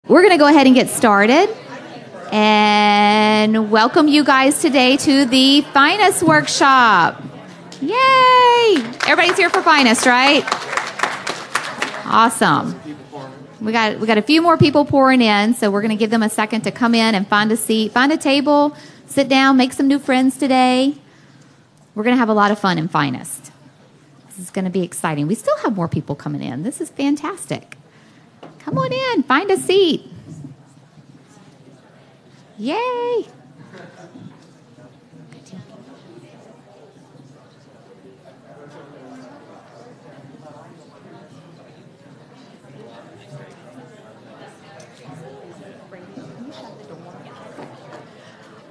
We're going to go ahead and get started and welcome you guys today to the Finest Workshop. Yay! Everybody's here for Finest, right? Awesome. We got a few more people pouring in, so we're going to give them a second to come in and find a seat, find a table, sit down, make some new friends today. We're going to have a lot of fun in Finest. This is going to be exciting. We still have more people coming in. This is fantastic. Come on in, find a seat. Yay!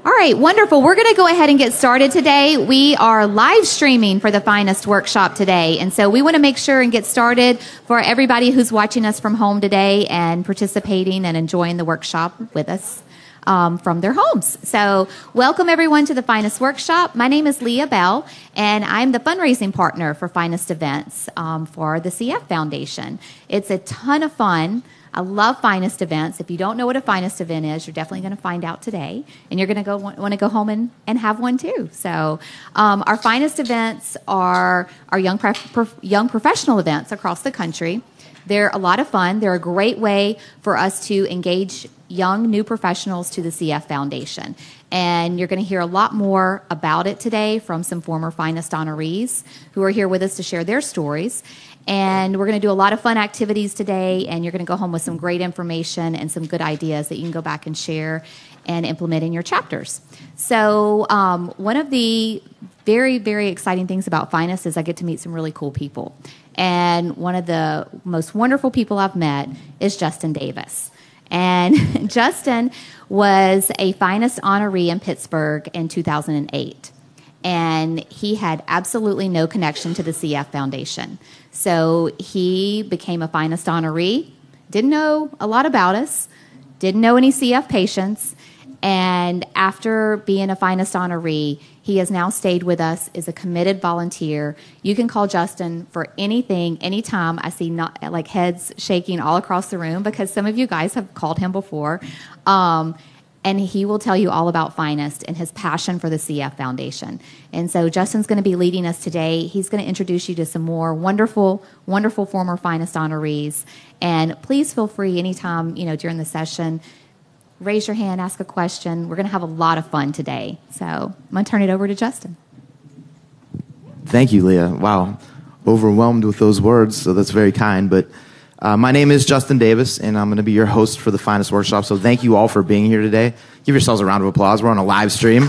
All right, wonderful. We're going to go ahead and get started today. We are live streaming for the Finest Workshop today, and so we want to make sure and get started for everybody who's watching us from home today and participating and enjoying the workshop with us from their homes. So welcome everyone to the Finest Workshop. My name is Leah Bell, and I'm the fundraising partner for Finest Events for the CF Foundation. It's a ton of fun. I love Finest events. If you don't know what a Finest event is, you're definitely going to find out today, and you're going to want to go home and have one too. So our Finest events are our young professional events across the country. They're a lot of fun. They're a great way for us to engage young new professionals to the CF Foundation. And you're going to hear a lot more about it today from some former Finest honorees who are here with us to share their stories. And we're going to do a lot of fun activities today, and you're going to go home with some great information and some good ideas that you can go back and share and implement in your chapters. So one of the very, very exciting things about Finest is I get to meet some really cool people. And one of the most wonderful people I've met is Justin Davis. And Justin was a Finest honoree in Pittsburgh in 2008. And he had absolutely no connection to the CF Foundation. So he became a Finest honoree, didn't know a lot about us, didn't know any CF patients, and after being a Finest honoree, he has now stayed with us, is a committed volunteer. You can call Justin for anything, anytime. I see like heads shaking all across the room because some of you guys have called him before. And he will tell you all about Finest and his passion for the CF Foundation. And so Justin's going to be leading us today. He's going to introduce you to some more wonderful, wonderful former Finest honorees. And please feel free anytime, during the session, raise your hand, ask a question. We're going to have a lot of fun today. So I'm going to turn it over to Justin. Thank you, Leah. Wow. Overwhelmed with those words, so that's very kind. But my name is Justin Davis, and I'm going to be your host for the Finest Workshop. So thank you all for being here today. Give yourselves a round of applause. We're on a live stream.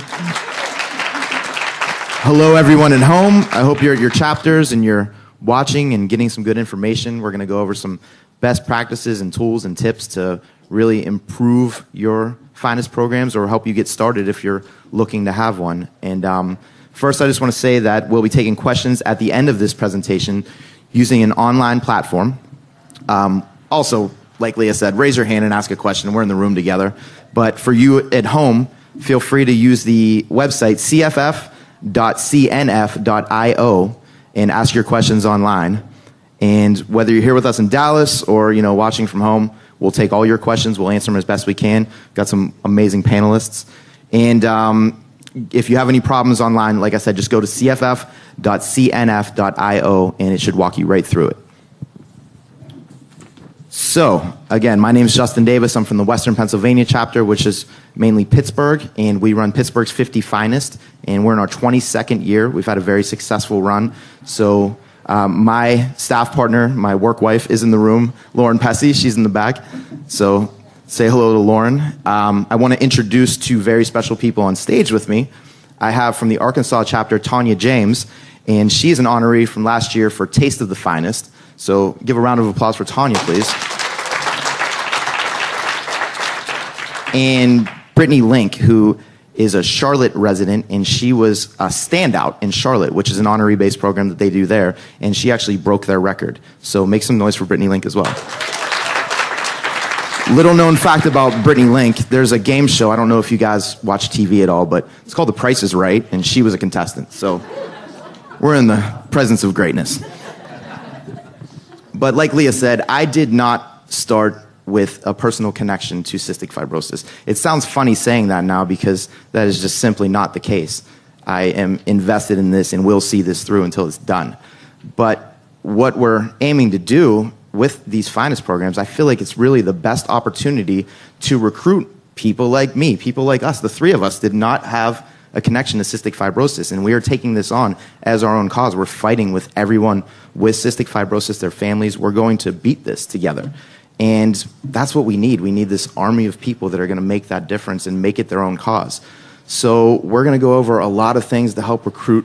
Hello, everyone at home. I hope you're at your chapters and you're watching and getting some good information. We're going to go over some best practices and tools and tips to really improve your Finest programs or help you get started if you're looking to have one. And first, I just want to say that we'll be taking questions at the end of this presentation using an online platform. Also, like Leah said, raise your hand and ask a question. We're in the room together. But for you at home, feel free to use the website cff.cnf.io and ask your questions online. And whether you're here with us in Dallas or watching from home, we'll take all your questions. We'll answer them as best we can. Got some amazing panelists. And if you have any problems online, like I said, just go to cff.cnf.io and it should walk you right through it. So, again, my name is Justin Davis. I'm from the Western Pennsylvania chapter, which is mainly Pittsburgh, and we run Pittsburgh's 50 Finest, and we're in our 22nd year. We've had a very successful run. So my staff partner, my work wife, is in the room, Lauren Pessy. She's in the back. So say hello to Lauren. I want to introduce two very special people on stage with me. I have from the Arkansas chapter, Tanya James, and she's an honoree from last year for Taste of the Finest. So give a round of applause for Tanya, please. And Brittany Link, who is a Charlotte resident, and she was a standout in Charlotte, which is an honoree-based program that they do there, and she actually broke their record. So make some noise for Brittany Link as well. Little known fact about Brittany Link, there's a game show, I don't know if you guys watch TV at all, but it's called The Price is Right, and she was a contestant. So we're in the presence of greatness. But like Leah said, I did not start with a personal connection to cystic fibrosis. It sounds funny saying that now because that is just simply not the case. I am invested in this and will see this through until it's done. But what we're aiming to do with these Finest programs, I feel like it's really the best opportunity to recruit people like me, people like us. The three of us did not have a connection to cystic fibrosis, and we are taking this on as our own cause. We're fighting with everyone with cystic fibrosis, their families. We're going to beat this together. And that's what we need. We need this army of people that are going to make that difference and make it their own cause. So we're going to go over a lot of things to help recruit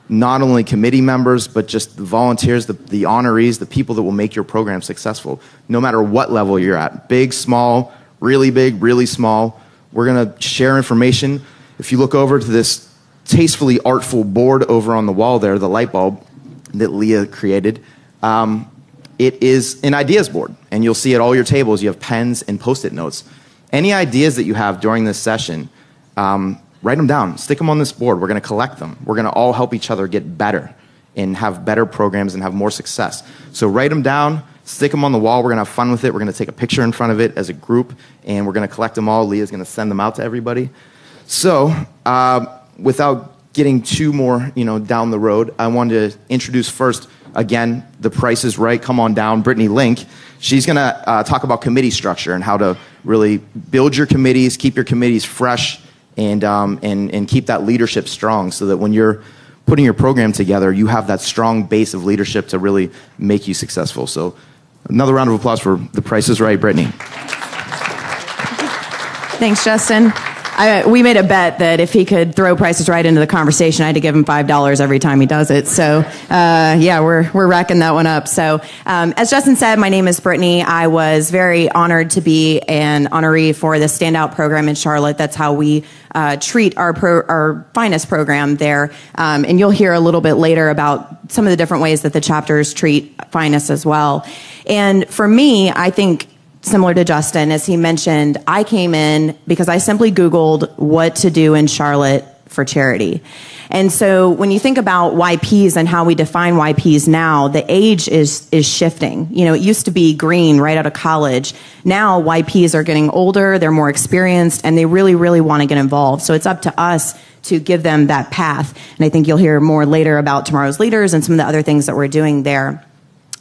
not only committee members, but just the volunteers, the honorees, the people that will make your program successful, no matter what level you're at. Big, small, really big, really small. We're going to share information. If you look over to this tastefully artful board over on the wall there, the light bulb that Leah created, it is an ideas board, and you'll see at all your tables you have pens and Post-it notes. Any ideas that you have during this session, write them down, stick them on this board. We're going to collect them. We're going to all help each other get better and have better programs and have more success. So write them down, stick them on the wall. We're going to have fun with it. We're going to take a picture in front of it as a group, and we're going to collect them all. Leah's going to send them out to everybody. So without getting too more down the road, I wanted to introduce first, again, the Price is Right. Come on down, Brittany Link. She's going to talk about committee structure and how to really build your committees, keep your committees fresh, and keep that leadership strong so that when you're putting your program together, you have that strong base of leadership to really make you successful. So another round of applause for The Price is Right, Brittany. Thanks, Justin. We made a bet that if he could throw Price is Right into the conversation, I had to give him $5 every time he does it. So, yeah, we're racking that one up. So, as Justin said, my name is Brittany. I was very honored to be an honoree for the Standout program in Charlotte. That's how we treat our Finest program there. And you'll hear a little bit later about some of the different ways that the chapters treat Finest as well. And for me, I think, similar to Justin, as he mentioned, I came in because I simply Googled what to do in Charlotte for charity. And so when you think about YPs and how we define YPs now, the age is shifting. It used to be green right out of college. Now YPs are getting older, they're more experienced, and they really, really want to get involved. So it's up to us to give them that path. And I think you'll hear more later about Tomorrow's Leaders and some of the other things that we're doing there.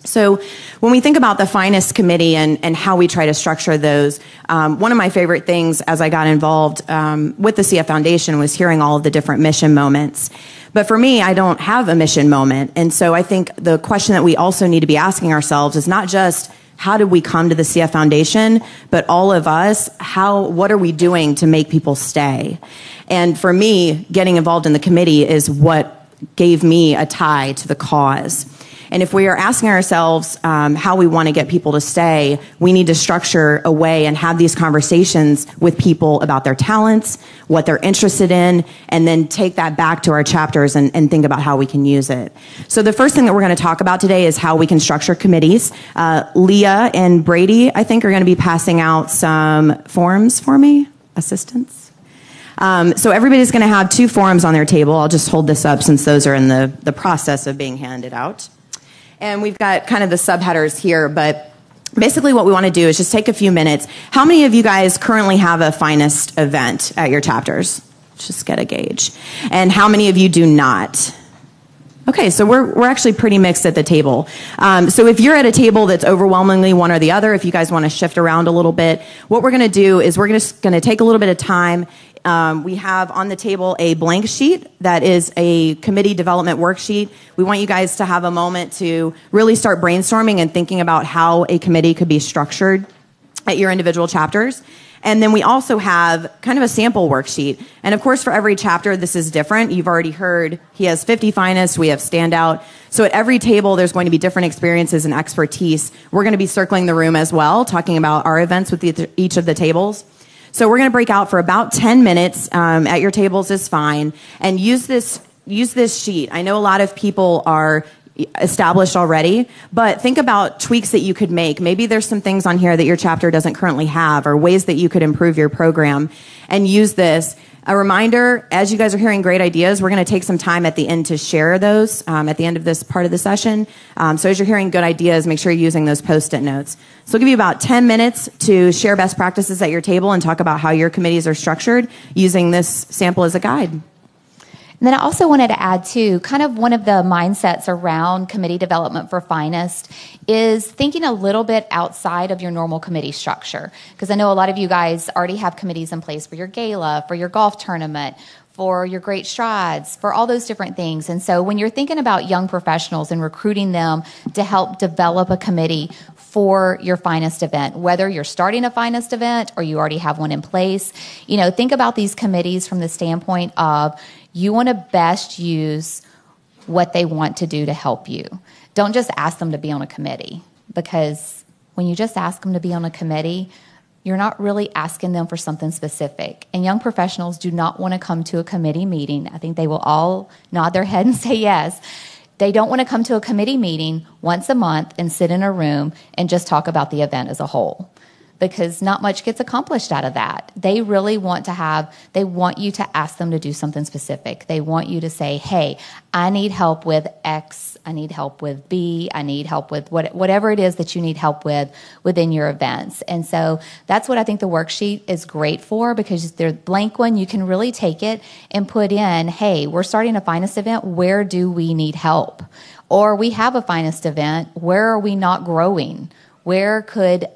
So when we think about the Finest Committee and how we try to structure those, one of my favorite things as I got involved with the CF Foundation was hearing all of the different mission moments. But for me, I don't have a mission moment. And so I think the question that we also need to be asking ourselves is not just how did we come to the CF Foundation, but all of us, what are we doing to make people stay? And for me, getting involved in the committee is what gave me a tie to the cause. And if we are asking ourselves how we want to get people to stay, we need to structure a way and have these conversations with people about their talents, what they're interested in, and then take that back to our chapters and think about how we can use it. So the first thing that we're going to talk about today is how we can structure committees. Leah and Brady, I think, are going to be passing out some forms for me, assistants. So everybody's going to have 2 forms on their table. I'll just hold this up since those are in the process of being handed out. And we've got kind of the subheaders here, but basically what we want to do is just take a few minutes. How many of you guys currently have a Finest event at your chapters? Let's just get a gauge. And how many of you do not? Okay, so we're actually pretty mixed at the table. So if you're at a table that's overwhelmingly one or the other, if you guys want to shift around a little bit, what we're going to do is we're just going to take a little bit of time. We have on the table a blank sheet that is a committee development worksheet. We want you guys to have a moment to really start brainstorming and thinking about how a committee could be structured at your individual chapters. And then we also have kind of a sample worksheet. And of course, for every chapter, this is different. You've already heard he has 50 Finest, we have Standout. So at every table, there's going to be different experiences and expertise. We're going to be circling the room as well, talking about our events with each of the tables. So we're going to break out for about 10 minutes at your tables is fine, and use this sheet. I know a lot of people are established already, but think about tweaks that you could make. Maybe there's some things on here that your chapter doesn't currently have, or ways that you could improve your program, and use this. A reminder, as you guys are hearing great ideas, we're going to take some time at the end to share those at the end of this part of the session. So as you're hearing good ideas, make sure you're using those Post-it notes. So I'll give you about 10 minutes to share best practices at your table and talk about how your committees are structured using this sample as a guide. And then I also wanted to add, too, kind of one of the mindsets around committee development for Finest is thinking a little bit outside of your normal committee structure. Because I know a lot of you guys already have committees in place for your gala, for your golf tournament, for your great strides, for all those different things. And so when you're thinking about young professionals and recruiting them to help develop a committee for your Finest event, whether you're starting a Finest event or you already have one in place, think about these committees from the standpoint of you want to best use what they want to do to help you. Don't just ask them to be on a committee, because when you just ask them to be on a committee, you're not really asking them for something specific. And young professionals do not want to come to a committee meeting. I think they will all nod their head and say yes. They don't want to come to a committee meeting once a month and sit in a room and just talk about the event as a whole, because not much gets accomplished out of that. They really want you to ask them to do something specific. They want you to say, hey, I need help with X, I need help with B, I need help with whatever it is that you need help with within your events. And so that's what I think the worksheet is great for, because they're blank one. You can really take it and put in, hey, we're starting a Finest event. Where do we need help? Or we have a Finest event. Where are we not growing? Where could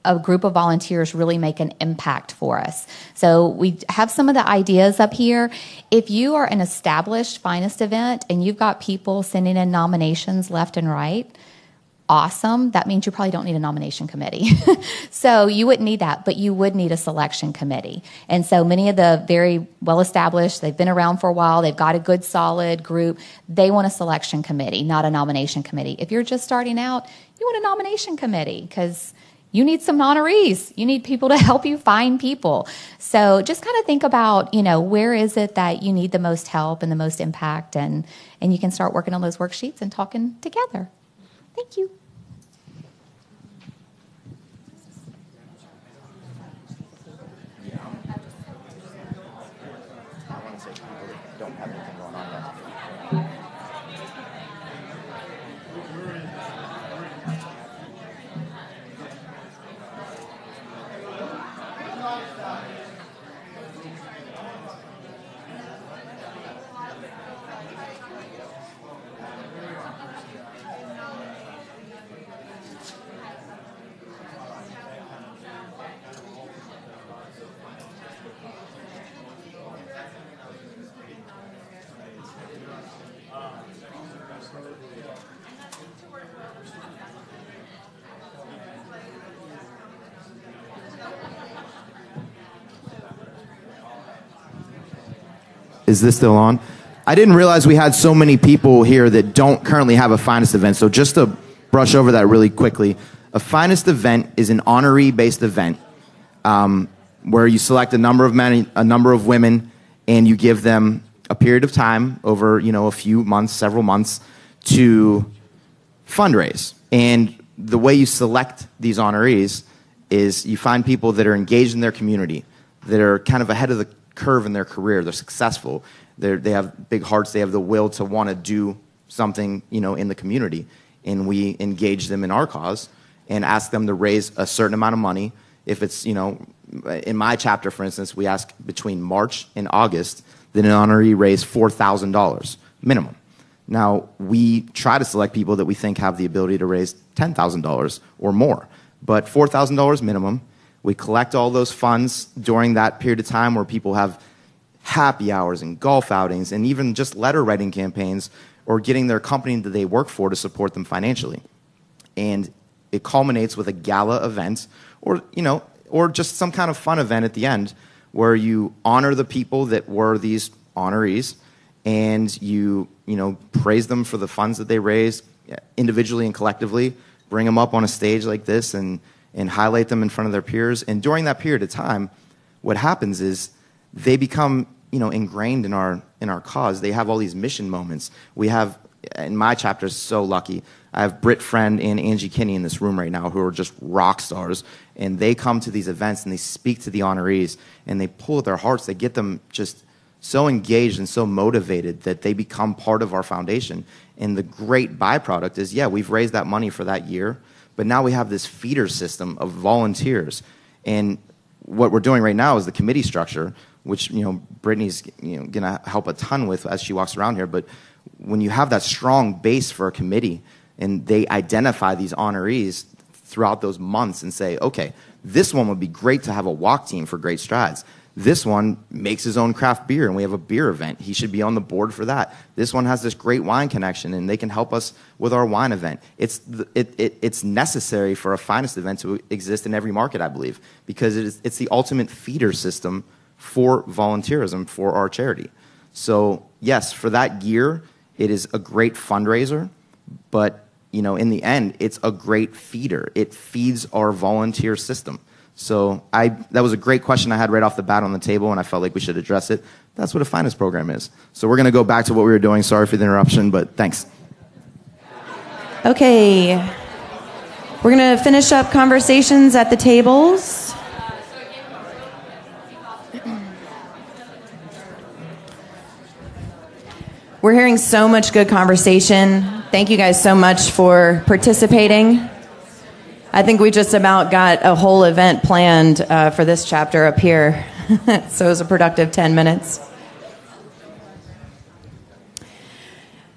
a group of volunteers really make an impact for us? So we have some of the ideas up here. If you are an established Finest event and you've got people sending in nominations left and right, awesome. That means you probably don't need a nomination committee. So you wouldn't need that, but you would need a selection committee. And so many of the very well-established, they've been around for a while, they've got a good solid group, they want a selection committee, not a nomination committee. If you're just starting out, you want a nomination committee, because you need some honorees. You need people to help you find people. So just kind of think about, where is it that you need the most help and the most impact, and you can start working on those worksheets and talking together. Thank you. Is this still on? I didn't realize we had so many people here that don't currently have a Finest event. So just to brush over that really quickly, a Finest event is an honoree-based event where you select a number of men, a number of women, and you give them a period of time over, a few months, several months, to fundraise. And the way you select these honorees is you find people that are engaged in their community, that are kind of ahead of the curve in their career. They're successful. They have big hearts. They have the will to want to do something, in the community. And we engage them in our cause and ask them to raise a certain amount of money. If it's, in my chapter, for instance, we ask between March and August that an honoree raise $4,000 minimum. Now, we try to select people that we think have the ability to raise $10,000 or more, but $4,000 minimum. We collect all those funds during that period of time where people have happy hours and golf outings and even just letter writing campaigns, or getting their company that they work for to support them financially. And it culminates with a gala event, or just some kind of fun event at the end where you honor the people that were these honorees, and you praise them for the funds that they raised individually and collectively, bring them up on a stage like this and highlight them in front of their peers. And during that period of time, what happens is they become, ingrained in our cause. They have all these mission moments. We have in my chapter is so lucky. I have Britt Friend and Angie Kinney in this room right now who are just rock stars, and they come to these events and they speak to the honorees and they pull at their hearts. They get them just so engaged and so motivated that they become part of our foundation. And the great byproduct is, we've raised that money for that year, but now we have this feeder system of volunteers. And what we're doing right now is the committee structure, which Brittany's going to help a ton with as she walks around here. But when you have that strong base for a committee and they identify these honorees throughout those months and say, okay, this one would be great to have a walk team for Great Strides. This one makes his own craft beer, and we have a beer event. He should be on the board for that. This one has this great wine connection, and they can help us with our wine event. It's necessary for a Finest event to exist in every market, I believe, because it's the ultimate feeder system for volunteerism for our charity. So, yes, for that year, it is a great fundraiser, but in the end, it's a great feeder. It feeds our volunteer system. So that was a great question I had right off the bat on the table, and I felt like we should address it. That's what a Finest program is. So we're going to go back to what we were doing. Sorry for the interruption, but thanks. Okay. We're going to finish up conversations at the tables. We're hearing so much good conversation. Thank you guys so much for participating. I think we just about got a whole event planned for this chapter up here. So it was a productive 10 minutes.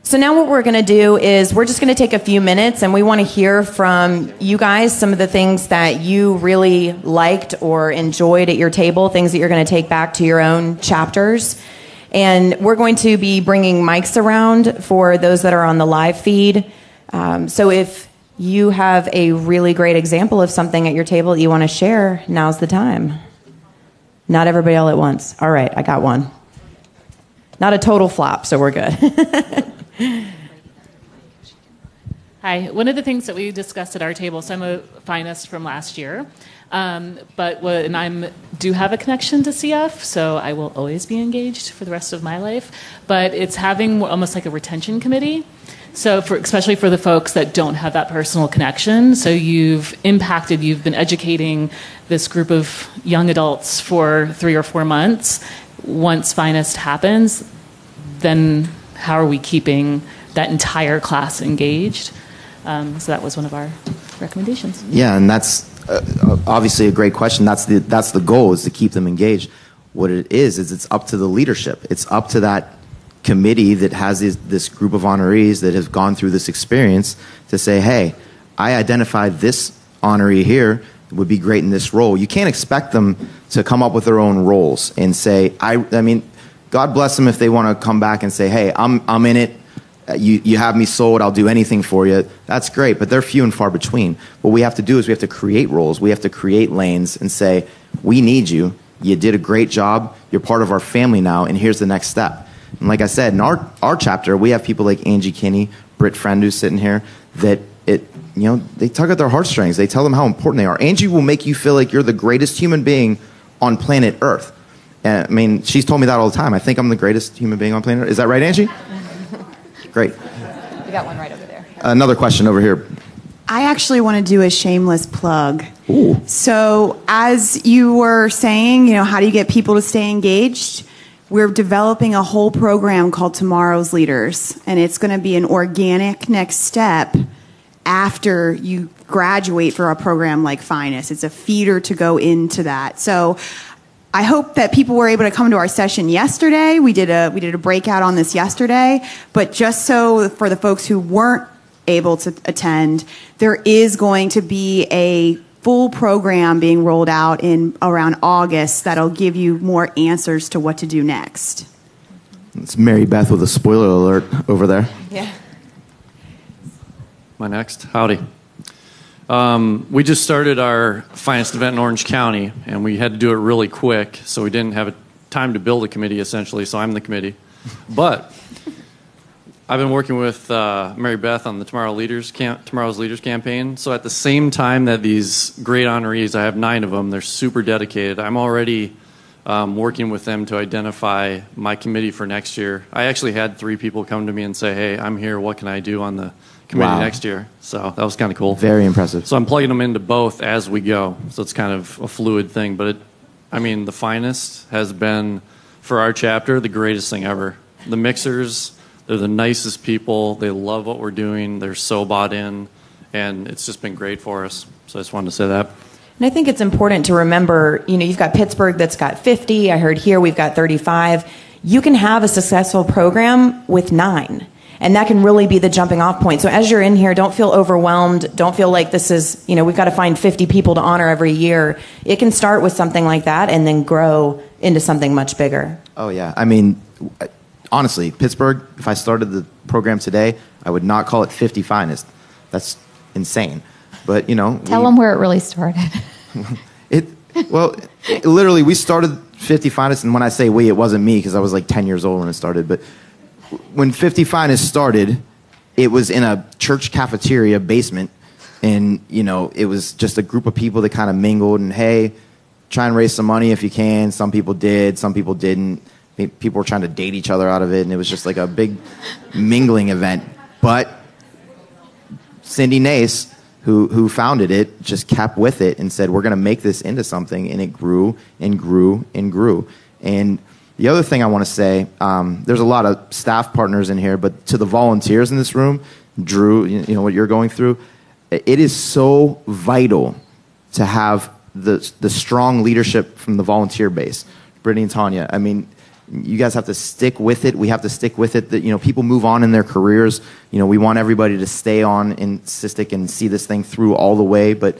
So now what we're going to do is we're just going to take a few minutes and we want to hear from you guys some of the things that you really liked or enjoyed at your table, things that you're going to take back to your own chapters. And we're going to be bringing mics around for those that are on the live feed. So if you have a really great example of something at your table that you want to share, now's the time. Not everybody all at once. All right, I got one. Not a total flop, so we're good. Hi. One of the things that we discussed at our table, so I'm a finalist from last year, and I do have a connection to CF, so I will always be engaged for the rest of my life, but it's having almost like a retention committee. So especially for the folks that don't have that personal connection, so you've been educating this group of young adults for 3 or 4 months. Once Finest happens, then how are we keeping that entire class engaged? So that was one of our recommendations. Yeah, and that's obviously a great question. That's the goal, is to keep them engaged. What it is it's up to the leadership. It's up to that committee that has this group of honorees that have gone through this experience to say, hey, I identified this honoree here would be great in this role. You can't expect them to come up with their own roles and say, I mean, God bless them if they want to come back and say, hey, I'm in it. You have me sold. I'll do anything for you. That's great, but they're few and far between. What we have to do is we have to create roles. We have to create lanes and say, we need you. You did a great job. You're part of our family now, and here's the next step. And like I said, in our chapter, we have people like Angie Kinney, Britt Friend, who's sitting here, that they tug at their heartstrings. They tell them how important they are. Angie will make you feel like you're the greatest human being on planet Earth. I mean, she's told me that all the time. I think I'm the greatest human being on planet Earth. Is that right, Angie? Great. We got one right over there. Another question over here. I actually want to do a shameless plug. Ooh. So as you were saying, how do you get people to stay engaged? We're developing a whole program called Tomorrow's Leaders, and it's going to be an organic next step after you graduate for a program like Finest. It's a feeder to go into that. So I hope that people were able to come to our session yesterday. We did a breakout on this yesterday, but just so for the folks who weren't able to attend, there is going to be a full program being rolled out in around August that'll give you more answers to what to do next. It's Mary Beth with a spoiler alert over there. Yeah. My next? Howdy. We just started our Finest event in Orange County, and we had to do it really quick, so we didn't have time to build a committee, essentially, so I'm the committee. But I've been working with Mary Beth on the Tomorrow's Leaders campaign. So at the same time that these great honorees, I have 9 of them, they're super dedicated. I'm already working with them to identify my committee for next year. I actually had 3 people come to me and say, hey, I'm here. What can I do on the committee next year? So that was kind of cool. Very impressive. So I'm plugging them into both as we go. So it's kind of a fluid thing. But the Finest has been, for our chapter, the greatest thing ever. The mixers, they're the nicest people. They love what we're doing. They're so bought in. And it's just been great for us. So I just wanted to say that. And I think it's important to remember, you've got Pittsburgh that's got 50. I heard here we've got 35. You can have a successful program with 9. And that can really be the jumping off point. So as you're in here, don't feel overwhelmed. Don't feel like this is, we've got to find 50 people to honor every year. It can start with something like that and then grow into something much bigger. Oh, yeah. Honestly, Pittsburgh, if I started the program today, I would not call it 50 Finest. That's insane. But, Tell them where it really started. Literally, we started 50 Finest, and when I say we, it wasn't me because I was like 10 years old when it started, but when 50 Finest started, it was in a church cafeteria basement, and it was just a group of people that kind of mingled and, hey, try and raise some money if you can. Some people did, some people didn't. People were trying to date each other out of it, and it was just like a big mingling event. But Cindy Nace, who founded it, just kept with it and said, we're going to make this into something, and it grew and grew and grew. And the other thing I want to say, there's a lot of staff partners in here, but to the volunteers in this room, Drew, what you're going through, it is so vital to have the strong leadership from the volunteer base. Brittany and Tanya, you guys have to stick with it. We have to stick with it. That people move on in their careers. We want everybody to stay on in SISTIC and see this thing through all the way. But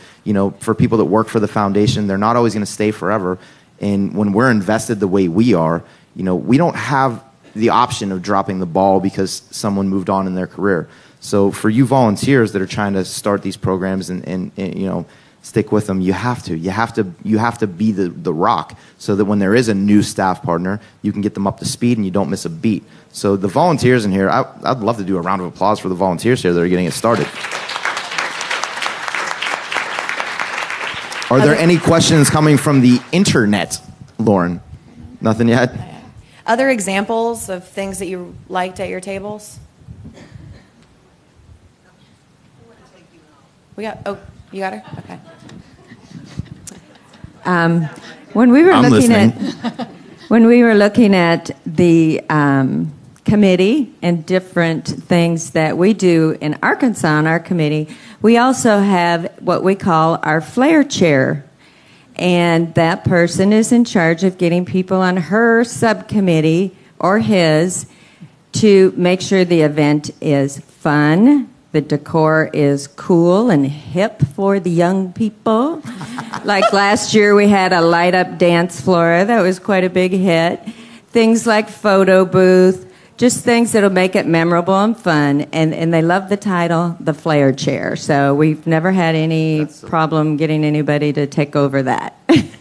for people that work for the foundation, they're not always going to stay forever. And when we're invested the way we are, we don't have the option of dropping the ball because someone moved on in their career. So for you volunteers that are trying to start these programs and stick with them, you have to be the rock so that when there is a new staff partner, you can get them up to speed and you don't miss a beat. So the volunteers in here, I'd love to do a round of applause for the volunteers here that are getting it started. Are there any questions coming from the internet, Lauren? Nothing yet? Other examples of things that you liked at your tables? You got her? Okay. When we were looking at the committee and different things that we do in Arkansas on our committee, we also have what we call our flair chair. And that person is in charge of getting people on her subcommittee or his to make sure the event is fun, the decor is cool and hip for the young people. Like last year we had a light-up dance floor. That was quite a big hit. Things like photo booth, just things that'll make it memorable and fun. And they love the title, The Flair Chair. So we've never had any problem getting anybody to take over that.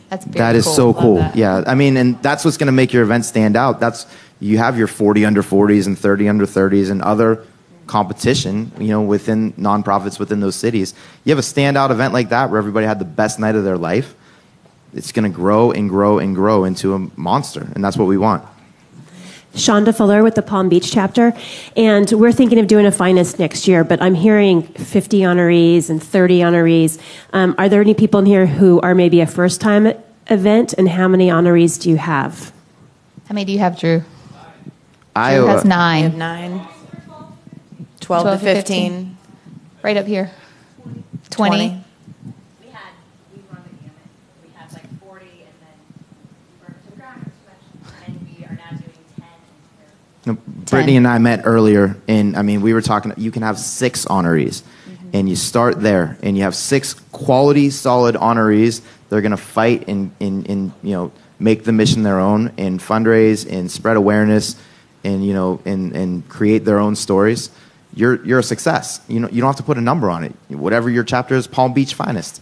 That is so cool. Yeah, and that's what's going to make your event stand out. You have your 40 under 40s and 30 under 30s and other competition, within nonprofits within those cities. You have a standout event like that where everybody had the best night of their life. It's going to grow and grow and grow into a monster, and that's what we want. Shonda Fuller with the Palm Beach chapter, and we're thinking of doing a Finest next year, but I'm hearing 50 honorees and 30 honorees. Are there any people in here who are maybe a first-time event, and how many honorees do you have? How many do you have, Drew? Drew has 9. I have 9. 12 to 15. Right up here. 20. We run the gamut. We had like 40, and then we burned to the ground, and we are now doing 10. Brittany and I met earlier, and we were talking. You can have 6 honorees, and you start there, and you have 6 quality, solid honorees. They're going to fight and make the mission their own, and fundraise and spread awareness, and and create their own stories. You're a success. You don't have to put a number on it. Whatever your chapter is, Palm Beach Finest.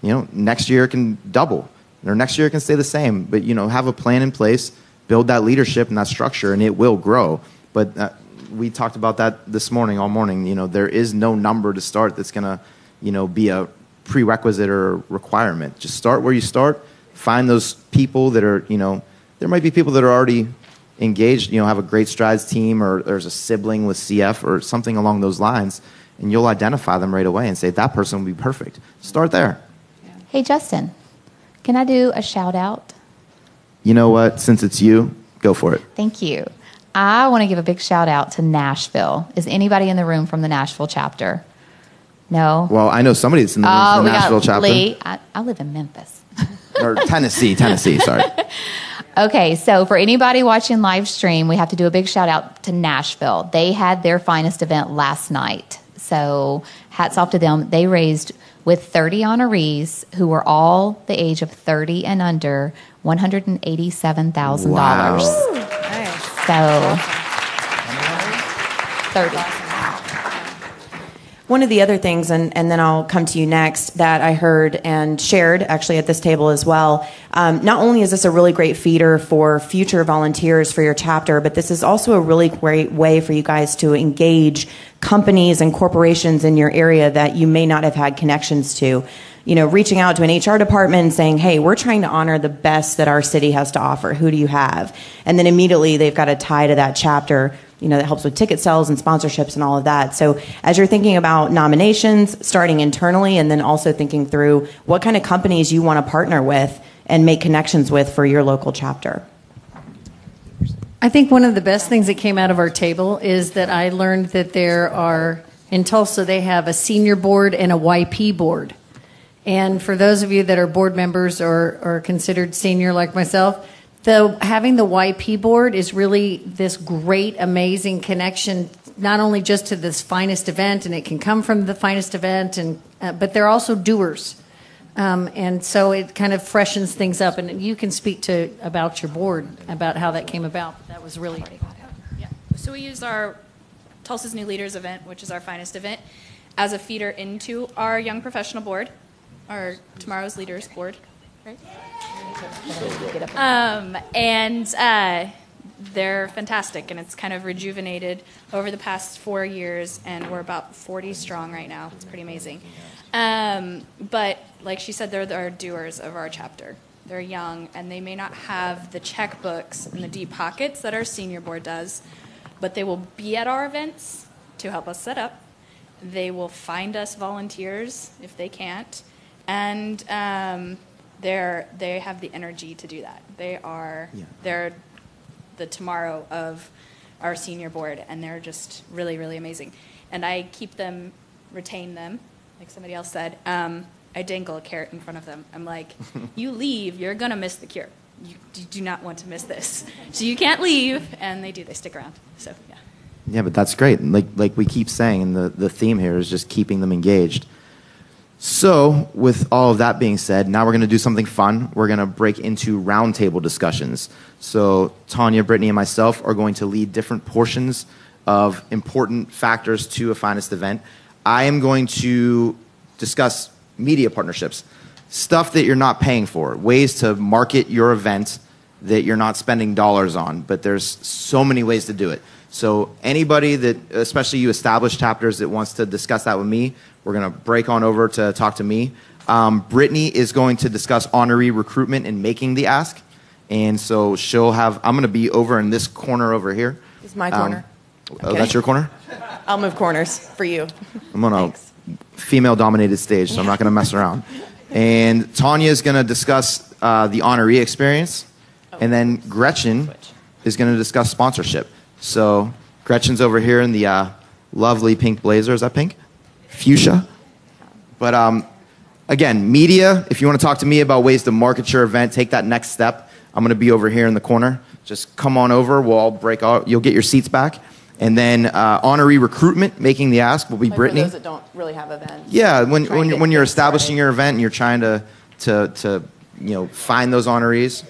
Next year it can double, or next year it can stay the same. But have a plan in place, build that leadership and that structure, and it will grow. But we talked about that this morning, all morning. There is no number to start that's gonna, be a prerequisite or requirement. Just start where you start, find those people that are, there might be people that are already engaged, have a great strides team, or there's a sibling with CF or something along those lines, and you'll identify them right away and say, that person will be perfect. Start there. Hey, Justin, can I do a shout out? You know what? Since it's you, go for it. Thank you. I want to give a big shout out to Nashville. Is anybody in the room from the Nashville chapter? No? Well, I know somebody that's in the room from the Nashville chapter. Lee. I live in Memphis. Or Tennessee, sorry. Okay, so for anybody watching live stream, we have to do a big shout out to Nashville. They had their finest event last night. So hats off to them. They raised, with 30 honorees who were all the age of 30 and under, $187,000. Wow. So 30. One of the other things, and then I'll come to you next, that I heard and shared actually at this table as well, not only is this a really great feeder for future volunteers for your chapter, but this is also a really great way for you guys to engage companies and corporations in your area that you may not have had connections to. Reaching out to an HR department and saying, hey, we're trying to honor the best that our city has to offer. Who do you have? And then immediately they've got a tie to that chapter, that helps with ticket sales and sponsorships and all of that. So as you're thinking about nominations, starting internally, and then also thinking through what kind of companies you want to partner with and make connections with for your local chapter. I think one of the best things that came out of our table is that I learned that there are, in Tulsa, they have a senior board and a YP board. And for those of you that are board members or considered senior like myself, having the YP board is really this great, amazing connection, not only just to this finest event, and it can come from the finest event, but they're also doers. And so it kind of freshens things up. And you can speak about your board, about how that came about. That was really... Yeah. So we used our Tulsa's New Leaders event, which is our finest event, as a feeder into our Young Professional Board, our Tomorrow's Leaders Board, right? They're fantastic, and it's kind of rejuvenated over the past 4 years, and we're about 40 strong right now. It's pretty amazing. But like she said, they're our doers of our chapter. They're young, and they may not have the checkbooks and the deep pockets that our senior board does, but they will be at our events to help us set up. They will find us volunteers if they can't, and they have the energy to do that. They're the tomorrow of our senior board, and they're just really, really amazing. And I keep them, retain them, like somebody else said. I dangle a carrot in front of them. I'm like, you leave, you're going to miss the cure. You do not want to miss this. So you can't leave, and they do. They stick around. So, yeah. Yeah, but that's great. Like we keep saying, and the theme here is just keeping them engaged. So, with all of that being said, now we're going to do something fun. We're going to break into roundtable discussions. So, Tanya, Brittany, and myself are going to lead different portions of important factors to a finest event. I am going to discuss media partnerships, stuff that you're not paying for, ways to market your event that you're not spending dollars on, but there's so many ways to do it. So anybody that, especially you established chapters, that wants to discuss that with me, we're going to break on over to talk to me. Brittany is going to discuss honoree recruitment and making the ask. And so I'm going to be over in this corner over here. This is my corner. Oh, that's your corner? I'll move corners for you. I'm on a female-dominated stage, so I'm not going to mess around. And Tanya is going to discuss the honoree experience. And then Gretchen is going to discuss sponsorship. So Gretchen's over here in the lovely pink blazer. Is that pink? Fuchsia. But again, media, if you want to talk to me about ways to market your event, take that next step. I'm going to be over here in the corner. Just come on over. We'll all break out. You'll get your seats back. And then honoree recruitment, making the ask, will be Brittany. For those that don't really have events. Yeah, when you're establishing your event and you're trying to find those honorees,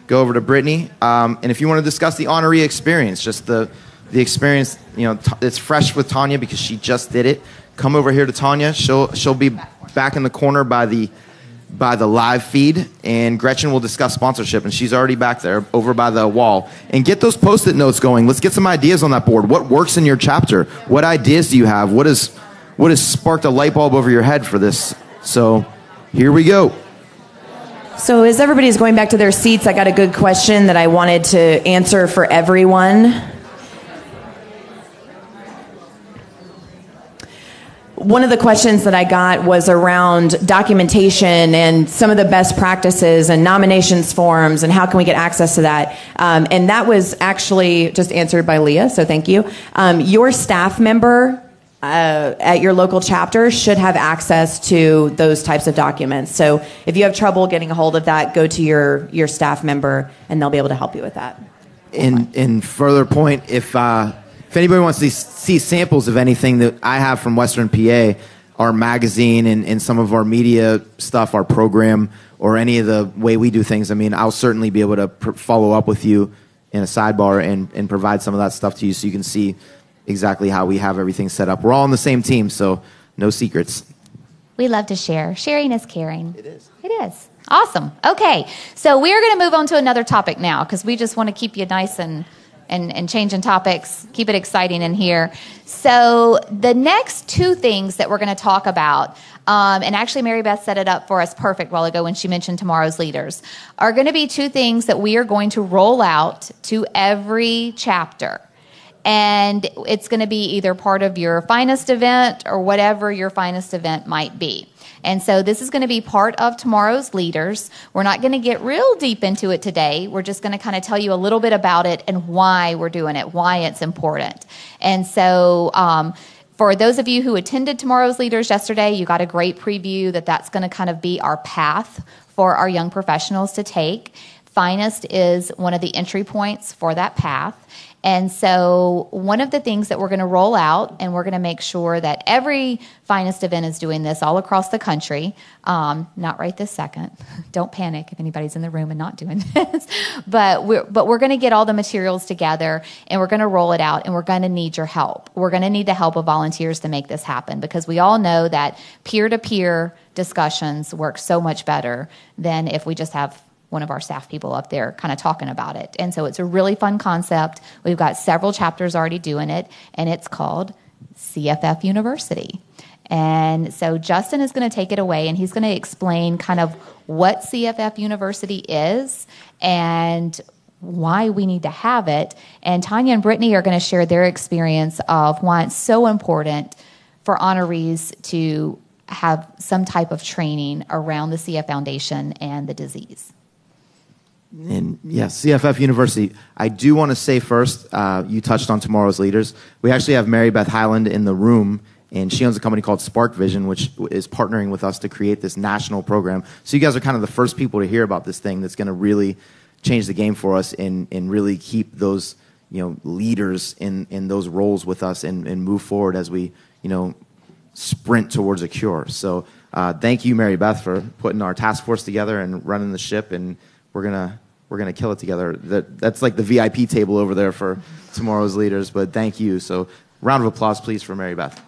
go over to Brittany. And if you want to discuss the honoree experience, just the experience, it's fresh with Tanya because she just did it. Come over here to Tanya. She'll be back in the corner by the live feed, and Gretchen will discuss sponsorship, and she's already back there over by the wall. And get those Post-it notes going. Let's get some ideas on that board. What works in your chapter? What ideas do you have? What has sparked a light bulb over your head for this? So here we go. So as everybody's going back to their seats, I got a good question that I wanted to answer for everyone. One of the questions that I got was around documentation and some of the best practices and nominations forms and how can we get access to that. And that was actually just answered by Leah, so thank you. Your staff member at your local chapter should have access to those types of documents. So if you have trouble getting a hold of that, go to your staff member and they'll be able to help you with that. In further point, if anybody wants to see samples of anything that I have from Western PA, our magazine and some of our media stuff, our program, or any of the way we do things, I mean, I'll certainly be able to follow up with you in a sidebar and provide some of that stuff to you so you can see exactly how we have everything set up. We're all on the same team, so no secrets. We love to share. Sharing is caring. It is. It is. Awesome. Okay, so we're going to move on to another topic now because we just want to keep you nice and changing topics, keep it exciting in here. So the next two things that we're going to talk about, and actually Mary Beth set it up for us perfect a while ago when she mentioned tomorrow's leaders, are going to be two things that we are going to roll out to every chapter. And it's going to be either part of your finest event or whatever your finest event might be. And so this is going to be part of tomorrow's leaders. We're not going to get real deep into it today. We're just going to kind of tell you a little bit about it and why we're doing it, why it's important. And so for those of you who attended tomorrow's leaders yesterday, you got a great preview that that's going to kind of be our path for our young professionals to take. Finest is one of the entry points for that path. And so one of the things that we're going to roll out, and we're going to make sure that every Finest event is doing this all across the country, not right this second. Don't panic if anybody's in the room and not doing this. But we're going to get all the materials together, and we're going to roll it out, and we're going to need your help. We're going to need the help of volunteers to make this happen because we all know that peer-to-peer discussions work so much better than if we just have one of our staff people up there kind of talking about it. And so it's a really fun concept. We've got several chapters already doing it, and it's called CFF University. And so Justin is going to take it away, and he's going to explain kind of what CFF University is and why we need to have it. And Tanya and Brittany are going to share their experience of why it's so important for honorees to have some type of training around the CF Foundation and the disease. And yes, CFF University. I do want to say first, you touched on tomorrow's leaders. We actually have Mary Beth Highland in the room, and she owns a company called Spark Vision, which is partnering with us to create this national program. So you guys are kind of the first people to hear about this thing that's going to really change the game for us and really keep those leaders in those roles with us and move forward as we sprint towards a cure. So thank you, Mary Beth, for putting our task force together and running the ship, and we're gonna kill it together. That's like the VIP table over there for tomorrow's leaders, but thank you. So round of applause, please, for Mary Beth.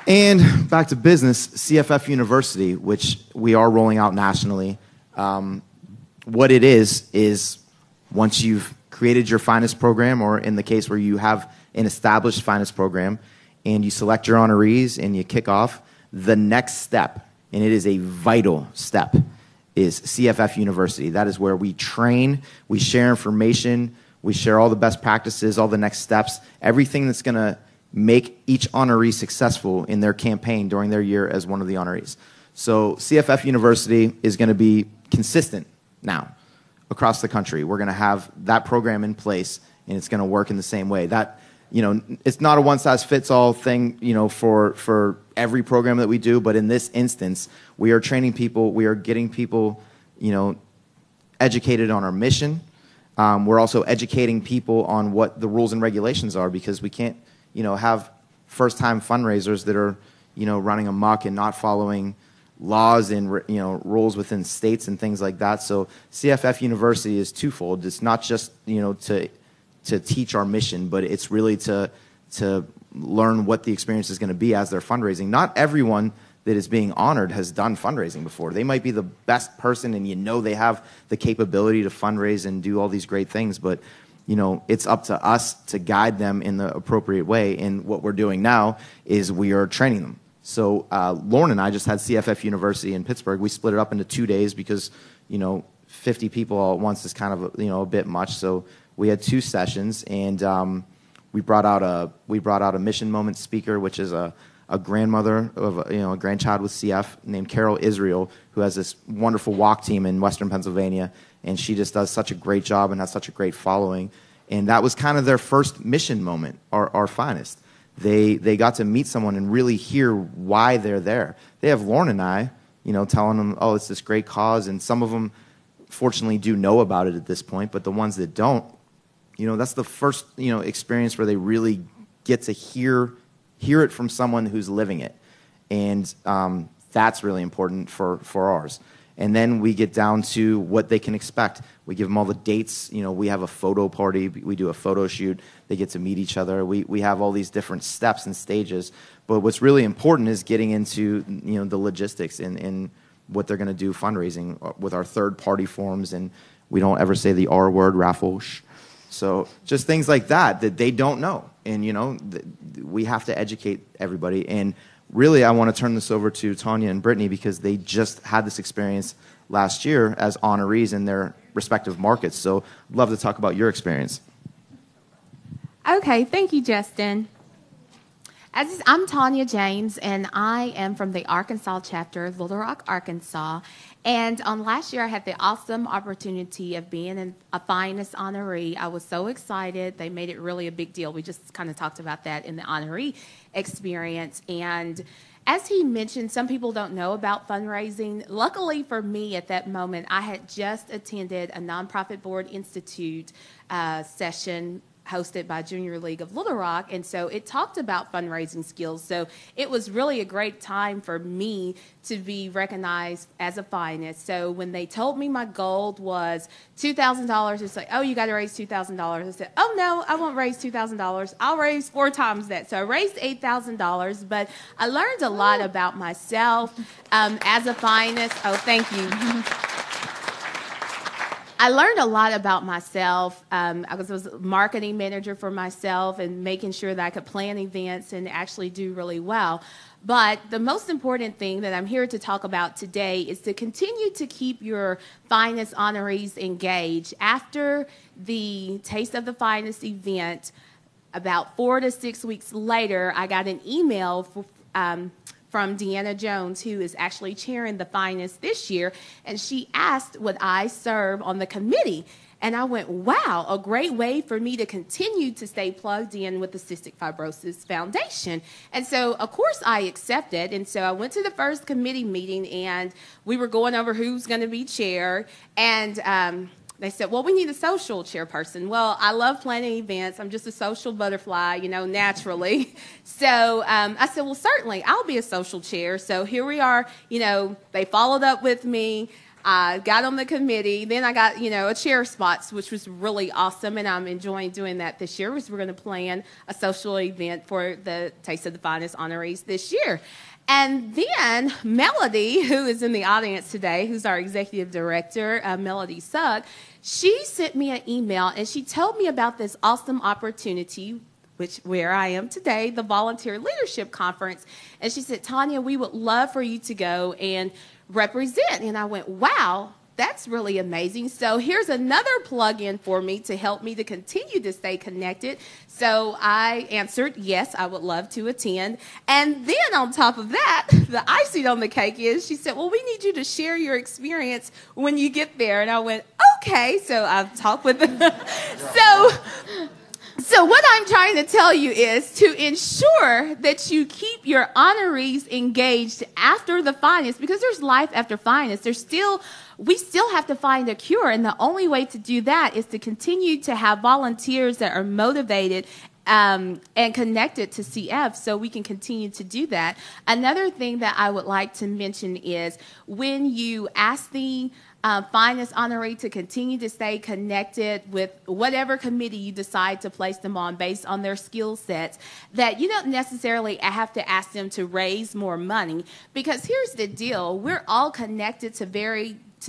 And back to business, CFF University, which we are rolling out nationally. What it is once you've created your finest program, or in the case where you have an established finest program, and you select your honorees and you kick off, the next step, and it is a vital step, is CFF University. That is where we train, we share information, we share all the best practices, all the next steps, everything that's going to make each honoree successful in their campaign during their year as one of the honorees. So CFF University is going to be consistent now across the country. We're going to have that program in place, and it's going to work in the same way. That, it's not a one-size-fits-all thing, for every program that we do, but in this instance, we are training people, we are getting people, educated on our mission. We're also educating people on what the rules and regulations are, because we can't, have first-time fundraisers that are, running amok and not following laws and, rules within states and things like that. So CFF University is twofold. It's not just, to teach our mission, but it's really to learn what the experience is going to be as they're fundraising. Not everyone that is being honored has done fundraising before. They might be the best person, and they have the capability to fundraise and do all these great things, but it's up to us to guide them in the appropriate way. And what we're doing now is we are training them. So Lauren and I just had CFF University in Pittsburgh. We split it up into 2 days because, 50 people all at once is kind of, a bit much. So we had 2 sessions, and we brought out a mission moment speaker, which is a grandmother of a grandchild with CF named Carol Israel, who has this wonderful walk team in Western Pennsylvania, and she just does such a great job and has such a great following. And that was kind of their first mission moment, our finest. They got to meet someone and really hear why they're there. They have Lauren and I, telling them, oh, it's this great cause, and some of them fortunately do know about it at this point, but the ones that don't, that's the first, experience where they really get to hear it from someone who's living it. And that's really important for ours. And then we get down to what they can expect. We give them all the dates. We have a photo party. We do a photo shoot. They get to meet each other. We have all these different steps and stages. But what's really important is getting into the logistics and what they're going to do fundraising with our third-party forms. And we don't ever say the R word, raffle. So just things like that they don't know. And, we have to educate everybody. And really, I want to turn this over to Tanya and Brittany because they just had this experience last year as honorees in their respective markets. So I'd love to talk about your experience. Okay, thank you, Justin. I'm Tanya James, and I am from the Arkansas chapter of Little Rock, Arkansas. And last year, I had the awesome opportunity of being a finest honoree. I was so excited. They made it really a big deal. We just kind of talked about that in the honoree experience. And as he mentioned, some people don't know about fundraising. Luckily for me at that moment, I had just attended a Nonprofit Board Institute session hosted by Junior League of Little Rock, and so it talked about fundraising skills. So it was really a great time for me to be recognized as a finest. So when they told me my goal was $2,000, it's like, oh, you got to raise $2,000. I said, oh, no, I won't raise $2,000. I'll raise 4 times that. So I raised $8,000, but I learned a lot about myself as a finest. Oh, thank you. I learned a lot about myself. I was a marketing manager for myself and making sure that I could plan events and actually do really well. But the most important thing that I'm here to talk about today is to continue to keep your finest honorees engaged. After the Taste of the Finest event, about 4 to 6 weeks later, I got an email from Deanna Jones, who is actually chairing the finest this year, and she asked would I serve on the committee. And I went, wow, a great way for me to continue to stay plugged in with the Cystic Fibrosis Foundation. And so, of course, I accepted. And so I went to the first committee meeting, and we were going over who's going to be chair. And they said, well, we need a social chairperson. Well, I love planning events. I'm just a social butterfly, naturally. So I said, well, certainly, I'll be a social chair. So here we are. They followed up with me. I got on the committee. Then I got, a chair spot, which was really awesome, and I'm enjoying doing that this year. We're going to plan a social event for the Taste of the Finest honorees this year. And then Melody, who is in the audience today, who's our executive director, Melody Sugg, she sent me an email, and she told me about this awesome opportunity, where I am today, the Volunteer Leadership Conference. And she said, Tanya, we would love for you to go and represent. And I went, wow, that's really amazing. So here's another plug-in for me to help me to continue to stay connected. So I answered, yes, I would love to attend. And then on top of that, the icing on the cake is, she said, well, we need you to share your experience when you get there. And I went, okay. So I've talked with them. So what I'm trying to tell you is to ensure that you keep your honorees engaged after the finest, because there's life after finest. We still have to find a cure, and the only way to do that is to continue to have volunteers that are motivated and connected to CF, so we can continue to do that. Another thing that I would like to mention is when you ask the finest honoree to continue to stay connected with whatever committee you decide to place them on based on their skill sets, that you don't necessarily have to ask them to raise more money, because here's the deal. We're all connected to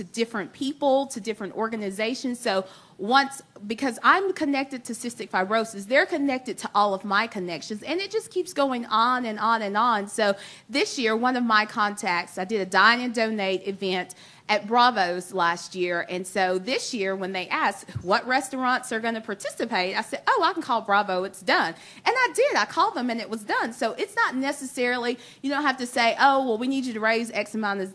different people, to different organizations. So once, because I'm connected to cystic fibrosis, they're connected to all of my connections, and it just keeps going on and on and on. So this year, one of my contacts, I did a Dine and Donate event at Bravo's last year. And so this year, when they asked what restaurants are going to participate, I said, oh, I can call Bravo, it's done. And I did. I called them, and it was done. So it's not necessarily, you don't have to say, oh, well, we need you to raise X amount of,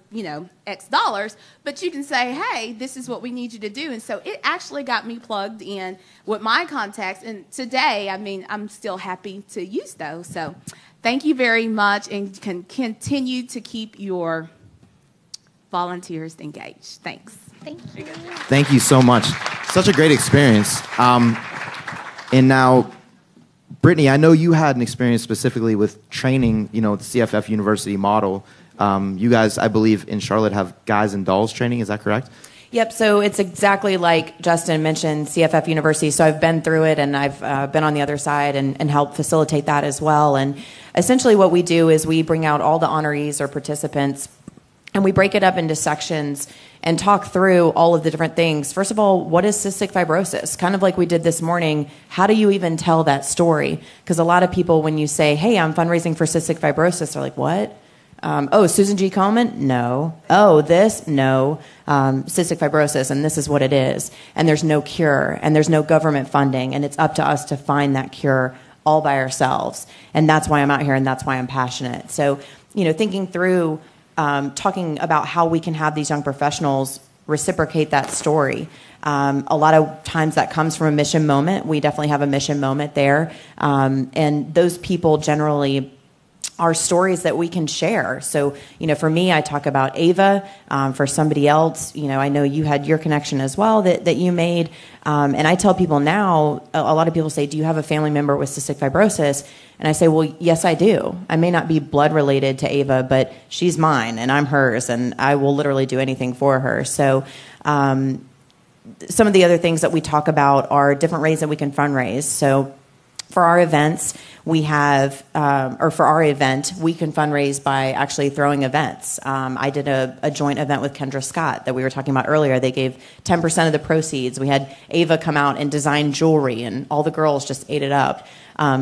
X dollars. But you can say, hey, this is what we need you to do. And so it actually got me plugged in with my contacts. And today, I'm still happy to use those. So thank you very much, and can continue to keep your volunteers engaged. Thanks. Thank you. Thank you so much. Such a great experience. And now, Brittany, I know you had an experience specifically with training, the CFF University model. You guys, I believe, in Charlotte have Guys and Dolls training. Is that correct? Yep, so it's exactly like Justin mentioned, CFF University. So I've been through it, and I've been on the other side and helped facilitate that as well. And essentially what we do is we bring out all the honorees or participants, and we break it up into sections and talk through all of the different things. First of all, what is cystic fibrosis? Kind of like we did this morning, how do you even tell that story? Because a lot of people, when you say, hey, I'm fundraising for cystic fibrosis, they're like, what? Oh, Susan G. Komen? No. Oh, this? No. Cystic fibrosis, and this is what it is. And there's no cure, and there's no government funding, and it's up to us to find that cure all by ourselves. And that's why I'm out here, and that's why I'm passionate. So, thinking through talking about how we can have these young professionals reciprocate that story. A lot of times that comes from a mission moment. We definitely have a mission moment there. And those people generally are stories that we can share. So, for me, I talk about Ava. For somebody else, I know you had your connection as well that you made. And I tell people now, a lot of people say, do you have a family member with cystic fibrosis? And I say, well, yes, I do. I may not be blood related to Ava, but she's mine and I'm hers, and I will literally do anything for her. So some of the other things that we talk about are different ways that we can fundraise. So for our events, we have, or for our event, we can fundraise by actually throwing events. I did a joint event with Kendra Scott that we were talking about earlier. They gave 10% of the proceeds. We had Ava come out and design jewelry, and all the girls just ate it up.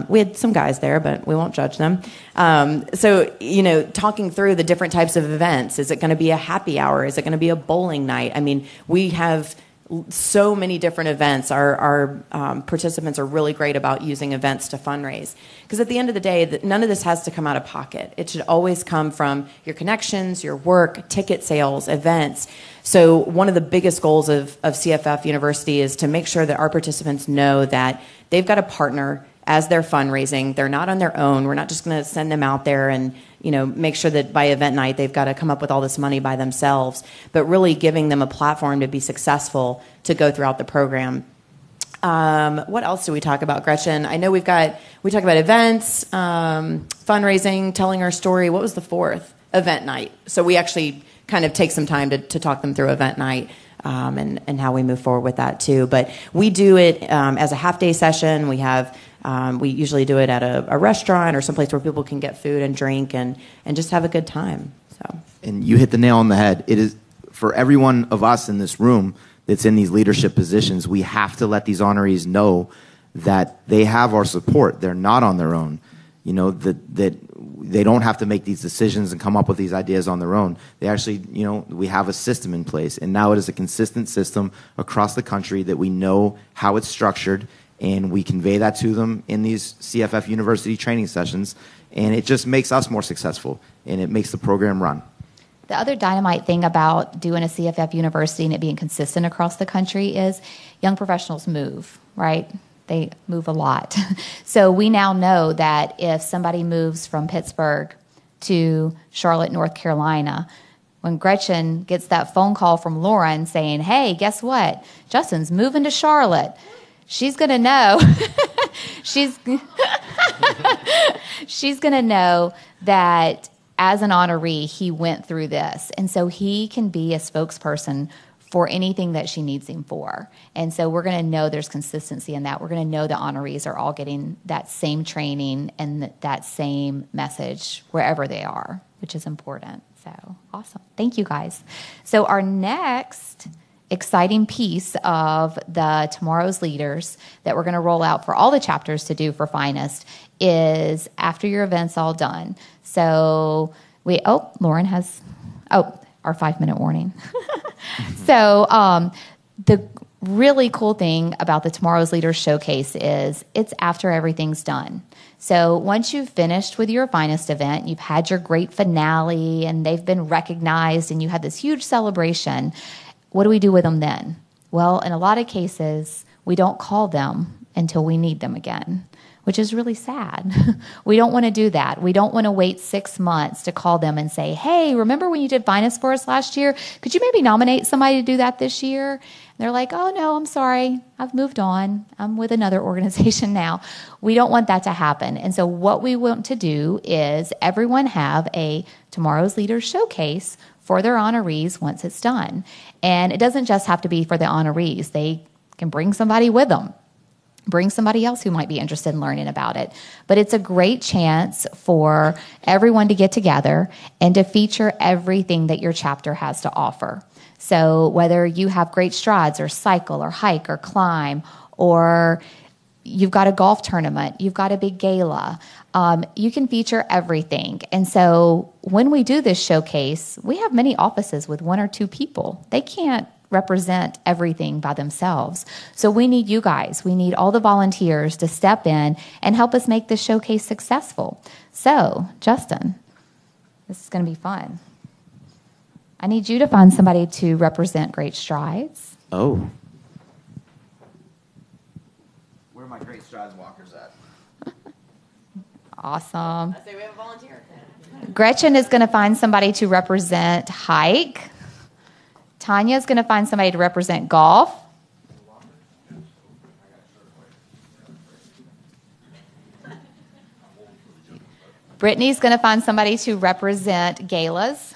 We had some guys there, but we won't judge them. So, talking through the different types of events. Is it going to be a happy hour? Is it going to be a bowling night? We have so many different events. Our participants are really great about using events to fundraise. Because at the end of the day, none of this has to come out of pocket. It should always come from your connections, your work, ticket sales, events. So one of the biggest goals of CFF University is to make sure that our participants know that they've got a partner as they're fundraising. They're not on their own. We're not just going to send them out there and make sure that by event night they've got to come up with all this money by themselves, but really giving them a platform to be successful to go throughout the program. What else do we talk about, Gretchen? I know we talk about events, fundraising, telling our story. What was the fourth? Event night. So we actually kind of take some time to talk them through event night. And how we move forward with that too. But we do it as a half-day session. We usually do it at a restaurant or someplace where people can get food and drink and just have a good time. So. And you hit the nail on the head. It is for every one of us in this room that's in these leadership positions, we have to let these honorees know that they have our support. They're not on their own. That they don't have to make these decisions and come up with these ideas on their own. They actually, we have a system in place. And now it is a consistent system across the country that we know how it's structured, and we convey that to them in these CFF University training sessions. And it just makes us more successful, and it makes the program run. The other dynamite thing about doing a CFF University and it being consistent across the country is young professionals move, right? They move a lot. So we now know that if somebody moves from Pittsburgh to Charlotte, North Carolina, when Gretchen gets that phone call from Lauren saying, hey, guess what? Justin's moving to Charlotte. She's going to know. she's going to know that as an honoree, he went through this. And so he can be a spokesperson for anything that she needs him for. And so we're going to know there's consistency in that. We're going to know the honorees are all getting that same training and that same message wherever they are, which is important. So awesome. Thank you, guys. So our next exciting piece of the Tomorrow's Leaders that we're going to roll out for all the chapters to do for Finest is after your event's all done. So Lauren has, our 5-minute warning. So the really cool thing about the Tomorrow's Leaders Showcase is it's after everything's done. So once you've finished with your Finest event, you've had your great finale and they've been recognized and you had this huge celebration, what do we do with them then? Well, in a lot of cases, we don't call them until we need them again, which is really sad. We don't want to do that. We don't want to wait 6 months to call them and say, hey, remember when you did Finest for us last year? Could you maybe nominate somebody to do that this year? And they're like, oh, no, I'm sorry. I've moved on. I'm with another organization now. We don't want that to happen. And so what we want to do is everyone have a Tomorrow's Leaders Showcase for their honorees once it's done. And it doesn't just have to be for the honorees. They can bring somebody with them. Bring somebody else who might be interested in learning about it. But it's a great chance for everyone to get together and to feature everything that your chapter has to offer. So whether you have great strides or cycle or hike or climb, or you've got a golf tournament, you've got a big gala, you can feature everything. And so when we do this showcase, we have many offices with 1 or 2 people. They can't represent everything by themselves. So we need you guys. We need all the volunteers to step in and help us make this showcase successful. So, Justin, this is going to be fun. I need you to find somebody to represent Great Strides. Oh. Where are my Great Strides walkers at? Awesome. I say we have a volunteer. Gretchen is going to find somebody to represent Hike. Tanya's going to find somebody to represent golf. Brittany's going to find somebody to represent galas.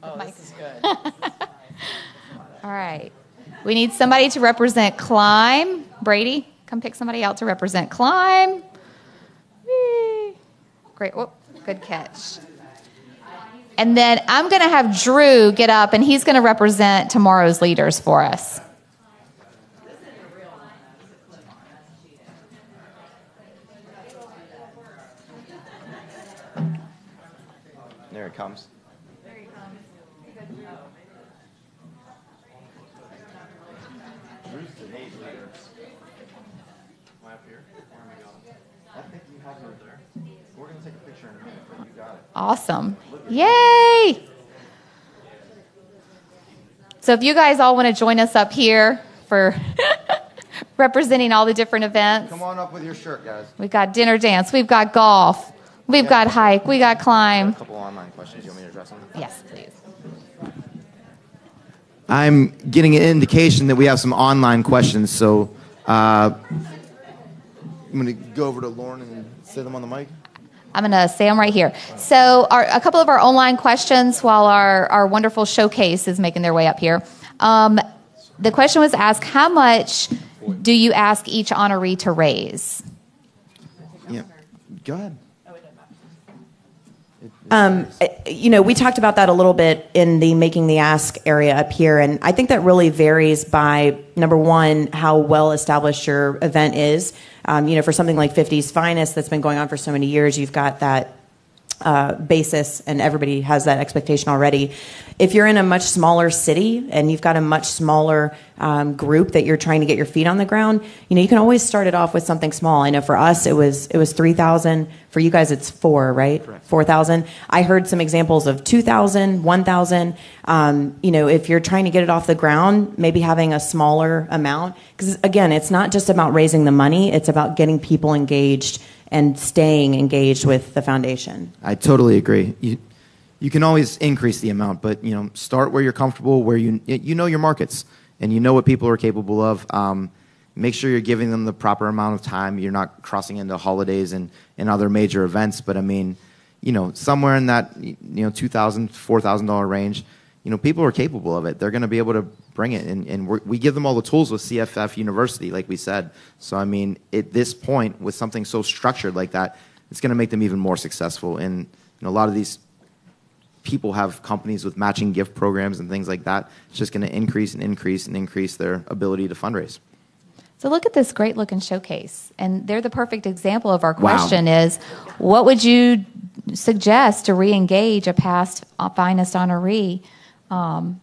Oh, this is good. All right. We need somebody to represent climb. Brady, come pick somebody out to represent climb. Whee. Great. Whoop. Good catch. And then I'm going to have Drew get up, and he's going to represent Tomorrow's Leaders for us. There it comes. Drew's today's leader. Am I up here? Where am I going? I think you have her there. We're going to take a picture in a minute, but you got it. Awesome. Yay! So if you guys all want to join us up here for representing all the different events. Come on up with your shirt, guys. We've got dinner dance. We've got golf. We've got hike. We got climb. A couple online questions. You want me to address them? Yes, please. I'm getting an indication that we have some online questions, so I'm going to go over to Lauren and say them on the mic. I'm going to say them right here. So a couple of our online questions while our wonderful showcase is making their way up here. The question was asked, how much do you ask each honoree to raise? Yeah, go ahead. We talked about that a little bit in the Making the Ask area up here, and I think that really varies by, number one, how well established your event is. For something like 50's Finest that's been going on for so many years, you've got that basis and everybody has that expectation already. If you're in a much smaller city and you've got a much smaller group that you're trying to get your feet on the ground, you can always start it off with something small. I know for us it was 3,000. For you guys it's 4, right? Correct. 4,000. I heard some examples of 2,000, 1,000. If you're trying to get it off the ground, maybe having a smaller amount, because again, it's not just about raising the money, it's about getting people engaged and staying engaged with the foundation. I totally agree. You can always increase the amount, but start where you're comfortable, where you know your markets and you know what people are capable of. Make sure you're giving them the proper amount of time. You're not crossing into holidays and other major events, but somewhere in that $2,000, $4,000 range, people are capable of it. They're going to be able to bring it, and we give them all the tools with CFF University, like we said. So, at this point, with something so structured like that, it's going to make them even more successful. And a lot of these people have companies with matching gift programs and things like that, it's just going to increase and increase and increase their ability to fundraise. So look at this great looking showcase. And they're the perfect example of our question is, what would you suggest to re-engage a past finest honoree?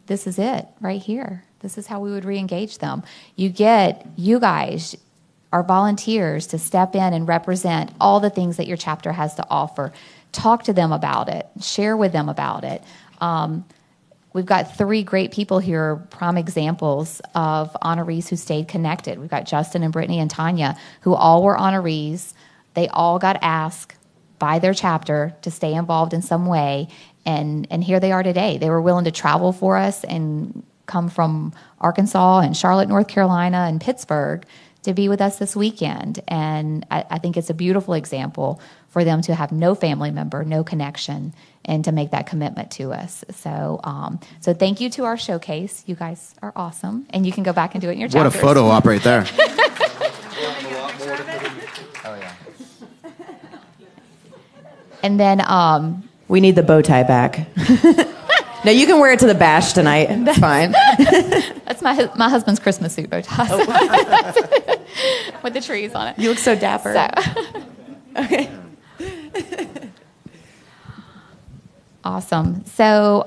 This is it right here. This is how we would re-engage them. You guys, our volunteers, to step in and represent all the things that your chapter has to offer. Talk to them about it. Share with them about it. We've got 3 great people here, prime examples of honorees who stayed connected. We've got Justin and Brittany and Tanya, who all were honorees. They all got asked by their chapter to stay involved in some way, and here they are today. They were willing to travel for us and come from Arkansas and Charlotte, North Carolina, and Pittsburgh to be with us this weekend. And I think it's a beautiful example for them to have no family member, no connection, and to make that commitment to us. So thank you to our showcase. You guys are awesome. And you can go back and do it in your chapters. What a photo op right there. And then we need the bow tie back. No, you can wear it to the bash tonight. That's fine. That's my husband's Christmas suit bow tie. With the trees on it. You look so dapper. Okay. Awesome. So,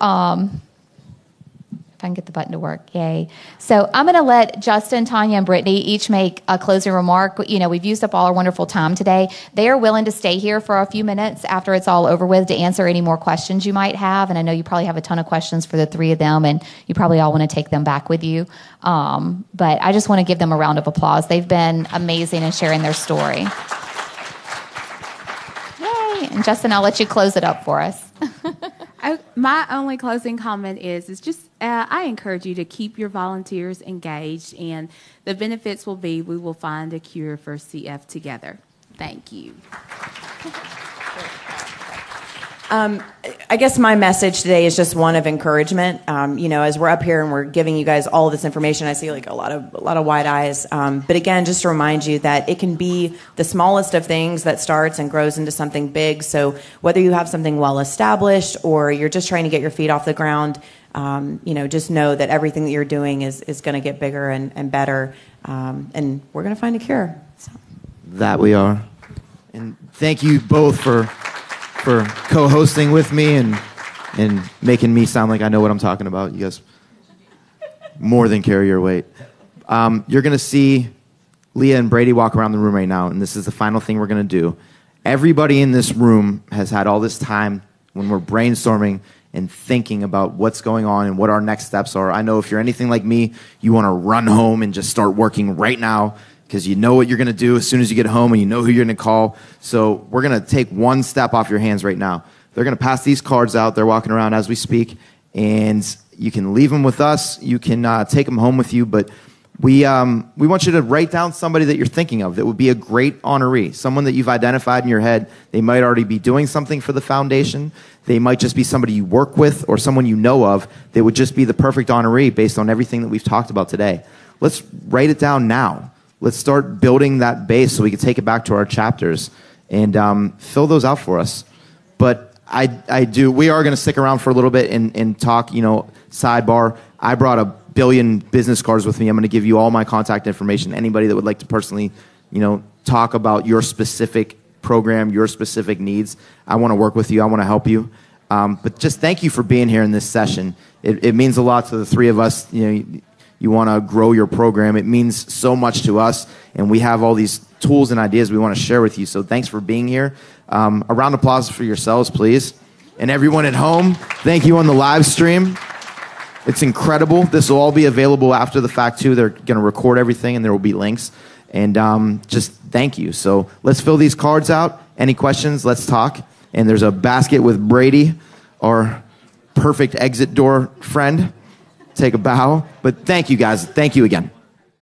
if I can get the button to work, yay. So I'm going to let Justin, Tanya, and Brittany each make a closing remark. You know, we've used up all our wonderful time today. They are willing to stay here for a few minutes after it's all over with to answer any more questions you might have. And I know you probably have a ton of questions for the 3 of them, and you probably all want to take them back with you. But I just want to give them a round of applause. They've been amazing in sharing their story. Yay. And Justin, I'll let you close it up for us. My only closing comment is just I encourage you to keep your volunteers engaged, and the benefits will be we will find a cure for CF together. Thank you. I guess my message today is just one of encouragement. You know, as we're up here and we're giving you guys all of this information, I see like a lot of wide eyes. But again, just to remind you that it can be the smallest of things that starts and grows into something big. So whether you have something well established or you're just trying to get your feet off the ground, you know, just know that everything that you're doing is going to get bigger and better. And we're going to find a cure. So. That we are. And thank you both for co-hosting with me and making me sound like I know what I'm talking about. You guys more than carry your weight. You're going to see Leah and Brady walk around the room right now, and this is the final thing we're going to do. Everybody in this room has had all this time when we're brainstorming and thinking about what's going on and what our next steps are. I know if you're anything like me, you want to run home and just start working right now, because you know what you're going to do as soon as you get home and you know who you're going to call. So we're going to take one step off your hands right now. They're going to pass these cards out. They're walking around as we speak, and you can leave them with us. You can take them home with you, but we want you to write down somebody that you're thinking of that would be a great honoree, someone that you've identified in your head. They might already be doing something for the foundation. They might just be somebody you work with or someone you know of that would just be the perfect honoree based on everything that we've talked about today. Let's write it down now. Let's start building that base so we can take it back to our chapters and fill those out for us. But we are going to stick around for a little bit and talk, you know, sidebar. I brought 1 billion business cards with me. I'm going to give you all my contact information. Anybody that would like to personally, you know, talk about your specific program, your specific needs, I want to work with you. I want to help you. But just thank you for being here in this session. It means a lot to the 3 of us. You know, you want to grow your program. It means so much to us, and we have all these tools and ideas we want to share with you. So thanks for being here. A round of applause for yourselves, please. And everyone at home, thank you on the live stream. It's incredible. This will all be available after the fact, too. They're going to record everything, and there will be links. And just thank you. So let's fill these cards out. Any questions? Let's talk. And there's a basket with Brady, our perfect exit door friend. Take a bow. But thank you, guys. Thank you again.